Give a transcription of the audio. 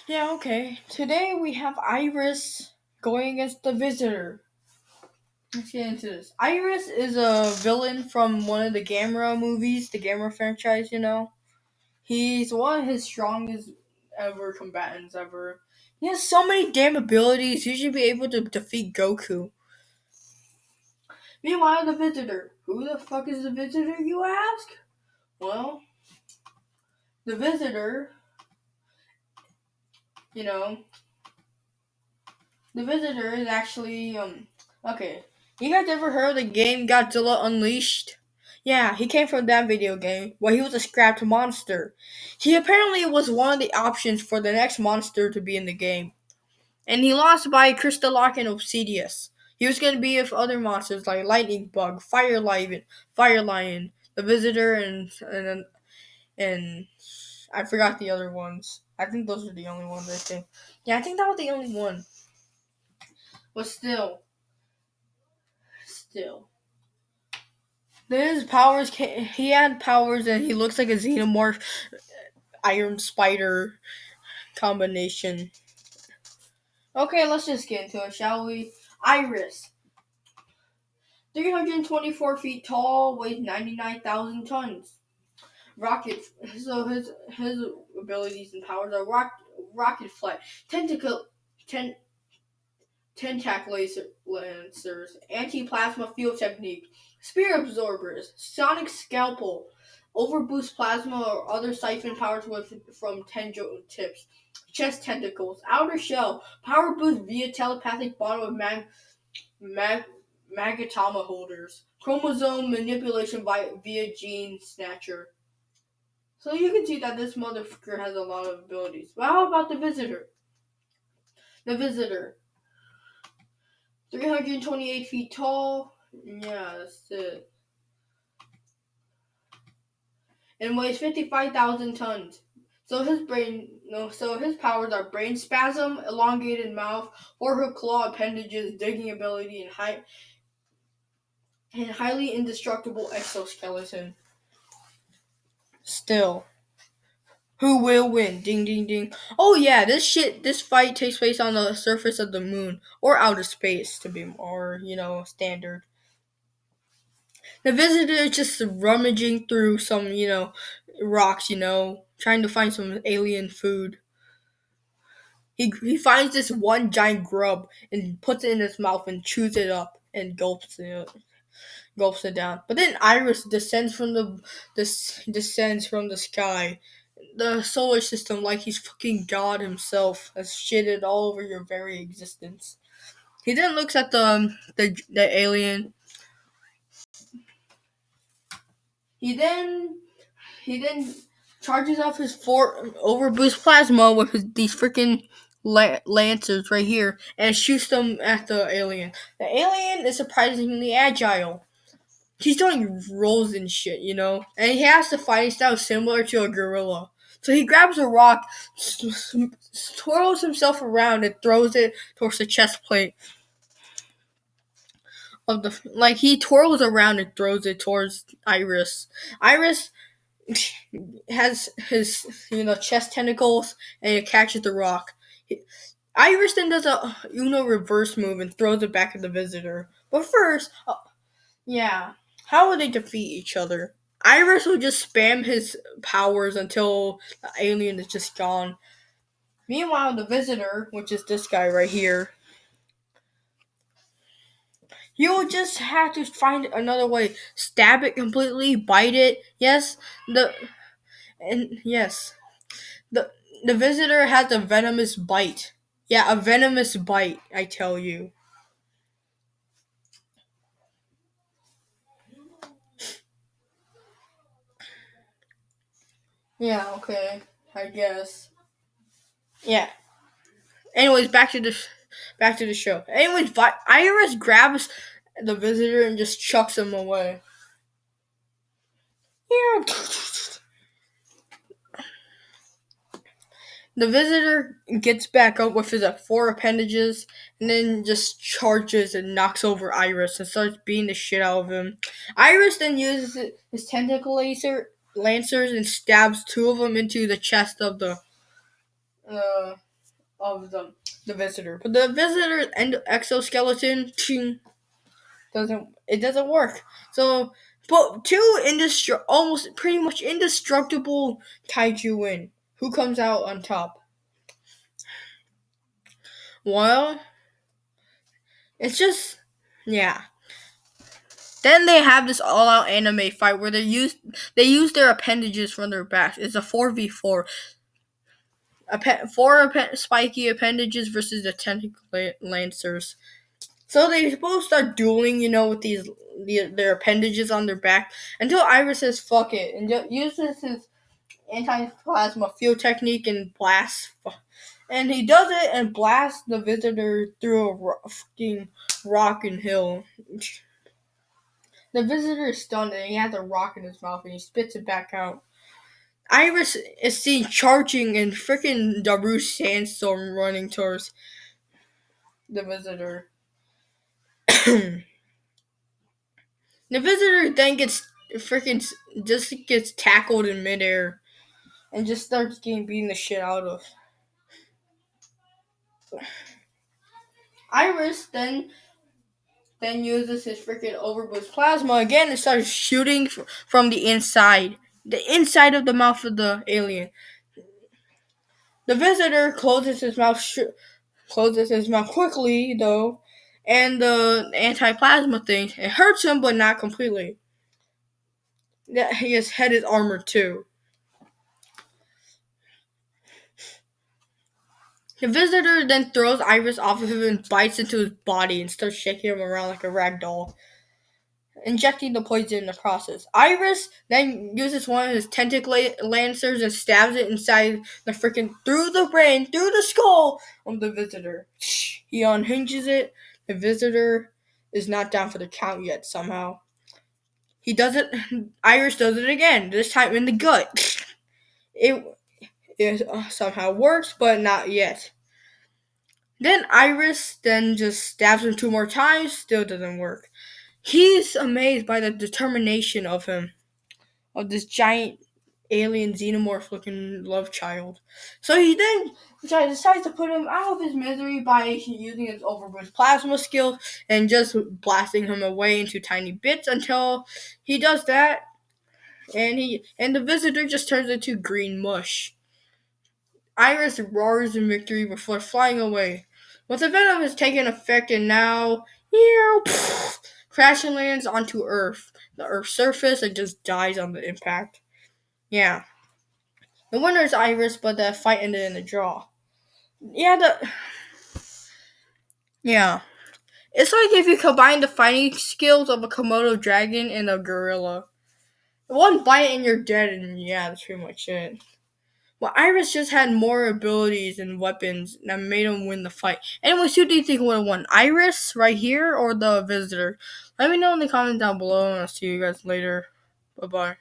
Yeah, okay. Today we have Iris going against the Visitor. Let's get into this. Iris is a villain from one of the Gamera movies, the Gamera franchise. He's one of his strongest ever combatants ever. He has so many damn abilities, he should be able to defeat Goku. Meanwhile, the Visitor. Who the fuck is the Visitor, you ask? Well, the Visitor, you know, the Visitor is actually, okay. You guys ever heard of the game Godzilla Unleashed? Yeah, he came from that video game where he was a scrapped monster. He apparently was one of the options for the next monster to be in the game. And he lost by Crystallock and Obsidius. He was going to be with other monsters like Lightning Bug, Fire Lion, the Visitor, and I forgot the other ones. I think those are the only ones. I think. Yeah, I think that was the only one. But still, his powers. He had powers, and he looks like a xenomorph Iron Spider combination. Okay, let's just get into it, shall we? Iris, 324 feet tall, weighs 99,000 tons. Rocket. So his abilities and powers are rocket flight, tentacle, ten, tentac lancers, anti-plasma field technique, spear absorbers, sonic scalpel, overboost plasma or other siphon powers from tendril tips, chest tentacles, outer shell, power boost via telepathic bond with mag, magatama holders, chromosome manipulation via gene snatcher. So you can see that this motherfucker has a lot of abilities. But how about the Visitor? The Visitor, 328 feet tall. Yeah, that's it. And weighs 55,000 tons. So his powers are brain spasm, elongated mouth, forehook claw appendages, digging ability, and highly indestructible exoskeleton. Still, who will win? Ding ding ding. Oh yeah, this fight takes place on the surface of the moon or outer space to be more, standard. The visitor is just rummaging through some, rocks, trying to find some alien food. He finds this one giant grub and puts it in his mouth and chews it up and gulps it down. But then Iris descends from the sky, the solar system, like he's fucking God himself, has shitted all over your very existence. He then looks at the alien. He then he then charges off his four overboost plasma with these freaking lancers right here and shoots them at the alien. The alien is surprisingly agile. He's doing rolls and shit, and he has the fighting style similar to a gorilla. So he grabs a rock, twirls himself around, and throws it towards the chest plate of the. Like he twirls around and throws it towards Iris. Iris has his chest tentacles and it catches the rock. Iris then does a Uno reverse move and throws it back at the visitor. But first, yeah, how would they defeat each other? Iris will just spam his powers until the alien is just gone. Meanwhile, the visitor, which is this guy right here, you'll just have to find another way. Stab it completely, bite it. Yes, the the visitor has a venomous bite. Yeah, a venomous bite, I tell you. Yeah, okay. I guess. Yeah. Anyways, back to the show. Anyways, Iris grabs the visitor and just chucks him away. Yeah. The visitor gets back up with his four appendages and then just charges and knocks over Iris and starts beating the shit out of him. Iris then uses his tentacle lancers and stabs two of them into the chest of the of the visitor. But the visitor's exoskeleton doesn't work. So, but two almost pretty much indestructible kaiju win. Who comes out on top? Well, it's just yeah. Then they have this all-out anime fight where they use their appendages from their backs. It's a 4v4. Spiky appendages versus the tentacle lancers. So they both start dueling, with their appendages on their back until Iris says "fuck it" and uses his anti-plasma field technique and blasts. And he does it and blasts the visitor through a fucking rock and hill. The visitor is stunned and he has a rock in his mouth and he spits it back out. Iris is seen charging in freaking Daru sandstorm running towards the visitor. The visitor then gets tackled in midair and just starts getting beaten the shit out of. Iris then uses his freaking overboost plasma again and starts shooting from the inside of the mouth of the alien. The visitor closes his mouth quickly though, and the anti-plasma thing, it hurts him but not completely. His head is armored too. The visitor then throws Iris off of him and bites into his body and starts shaking him around like a rag doll, injecting the poison in the process. Iris then uses one of his tentacle lancers and stabs it inside through the brain, through the skull of the visitor. He unhinges it. The visitor is not down for the count yet somehow. He does it. Iris does it again, this time in the gut. It somehow works, but not yet. Then Iris just stabs him 2 more times, still doesn't work. He's amazed by the determination of this giant alien xenomorph looking love child. So he then decides to put him out of his misery by using his overburst plasma skill and just blasting him away into tiny bits until he does that, and the visitor just turns into green mush. Iris roars in victory before flying away. But the venom has taken effect and now crash and lands onto Earth. The Earth's surface and just dies on the impact. Yeah. The winner is Iris, but the fight ended in a draw. Yeah, it's like if you combine the fighting skills of a Komodo dragon and a gorilla. One bite and you're dead, and yeah, that's pretty much it. Well, Iris just had more abilities and weapons that made him win the fight. Anyways, who do you think would have won? Iris right here or the visitor? Let me know in the comments down below, and I'll see you guys later. Bye-bye.